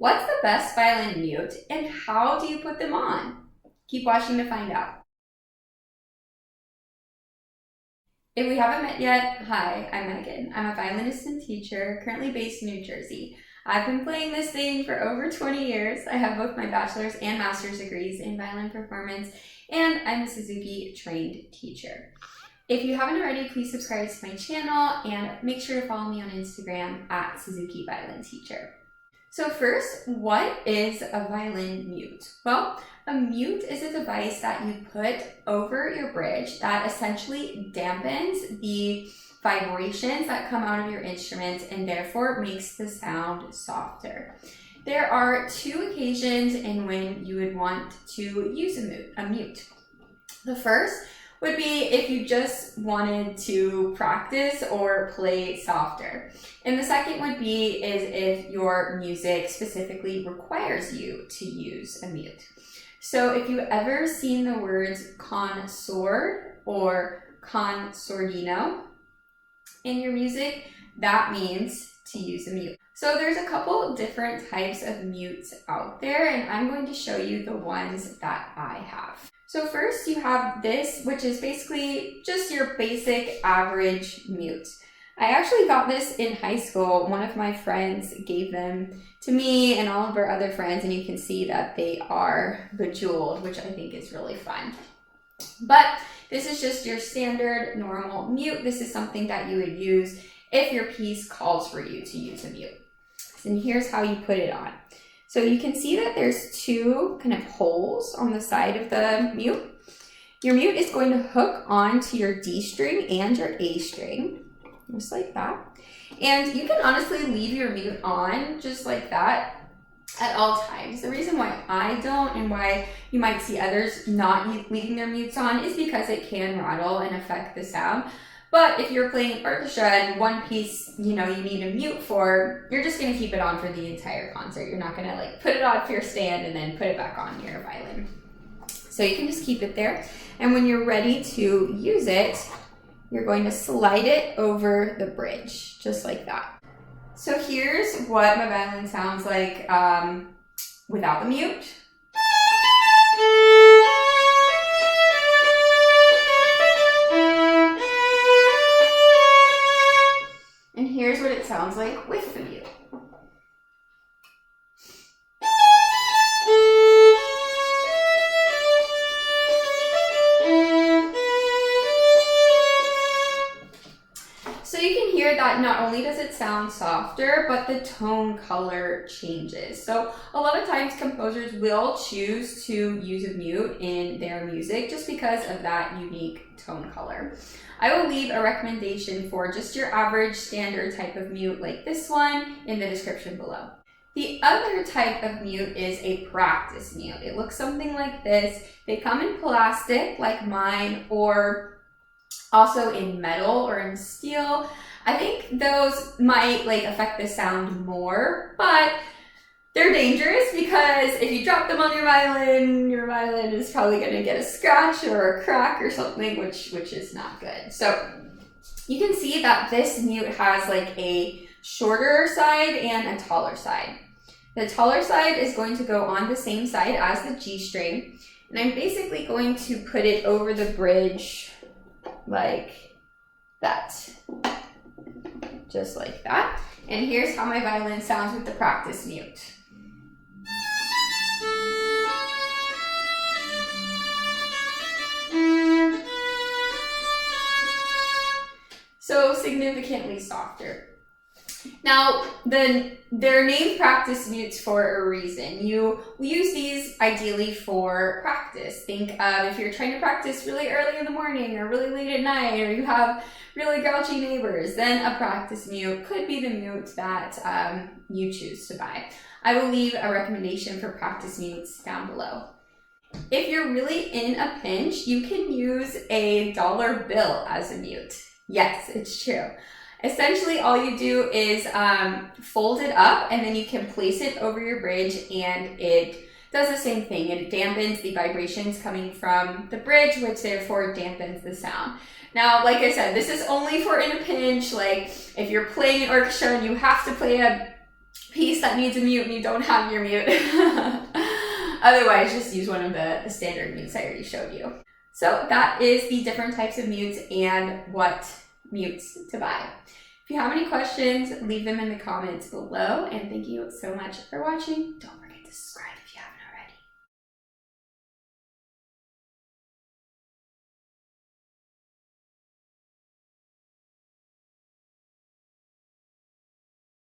What's the best violin mute and how do you put them on? Keep watching to find out. If we haven't met yet, hi, I'm Megan. I'm a violinist and teacher, currently based in New Jersey. I've been playing this thing for over 20 years. I have both my bachelor's and master's degrees in violin performance, and I'm a Suzuki trained teacher. If you haven't already, please subscribe to my channel and make sure to follow me on Instagram at Suzuki Violin Teacher. So first, what is a violin mute? Well, a mute is a device that you put over your bridge that essentially dampens the vibrations that come out of your instrument and therefore makes the sound softer. There are two occasions in when you would want to use a mute. The first would be if you just wanted to practice or play softer. And the second would be is if your music specifically requires you to use a mute. So if you've ever seen the words consort or consordino in your music, that means to use a mute. So there's a couple different types of mutes out there, and I'm going to show you the ones that I have. So first you have this, which is basically just your basic average mute. I actually got this in high school. One of my friends gave them to me and all of our other friends, and you can see that they are bejeweled, which I think is really fun. But this is just your standard normal mute. This is something that you would use if your piece calls for you to use a mute. And here's how you put it on. So you can see that there's two kind of holes on the side of the mute. Your mute is going to hook onto your D string and your A string, just like that. And you can honestly leave your mute on just like that at all times. The reason why I don't and why you might see others not leaving their mutes on is because it can rattle and affect the sound. But if you're playing orchestra and one piece, you need a mute for, you're just going to keep it on for the entire concert. You're not going to put it on for your stand and then put it back on your violin. So you can just keep it there. And when you're ready to use it, you're going to slide it over the bridge, just like that. So here's what my violin sounds like without the mute. And here's what it sounds like with the mute. So you can hear that not only does it sound softer, but the tone color changes. So a lot of times composers will choose to use a mute in their music just because of that unique tone color. I will leave a recommendation for just your average standard type of mute like this one in the description below. The other type of mute is a practice mute. It looks something like this. They come in plastic like mine, or also in metal or in steel. I think those might affect the sound more, but they're dangerous because if you drop them on your violin is probably going to get a scratch or a crack or something, which is not good. So you can see that this mute has a shorter side and a taller side. The taller side is going to go on the same side as the G string, and I'm basically going to put it over the bridge like that, just like that. And here's how my violin sounds with the practice mute. So significantly softer. Now, they're named practice mutes for a reason. We use these ideally for practice. Think of if you're trying to practice really early in the morning or really late at night, or you have really grouchy neighbors, then a practice mute could be the mute that you choose to buy. I will leave a recommendation for practice mutes down below. If you're really in a pinch, you can use a dollar bill as a mute. Yes, it's true. Essentially, all you do is fold it up, and then you can place it over your bridge, and it does the same thing. It dampens the vibrations coming from the bridge, which therefore dampens the sound. Now, like I said, this is only for in a pinch. If you're playing an orchestra and you have to play a piece that needs a mute and you don't have your mute. Otherwise, just use one of the standard mutes I already showed you. So that is the different types of mutes and what mutes to buy. If you have any questions, leave them in the comments below. And thank you so much for watching. Don't forget to subscribe.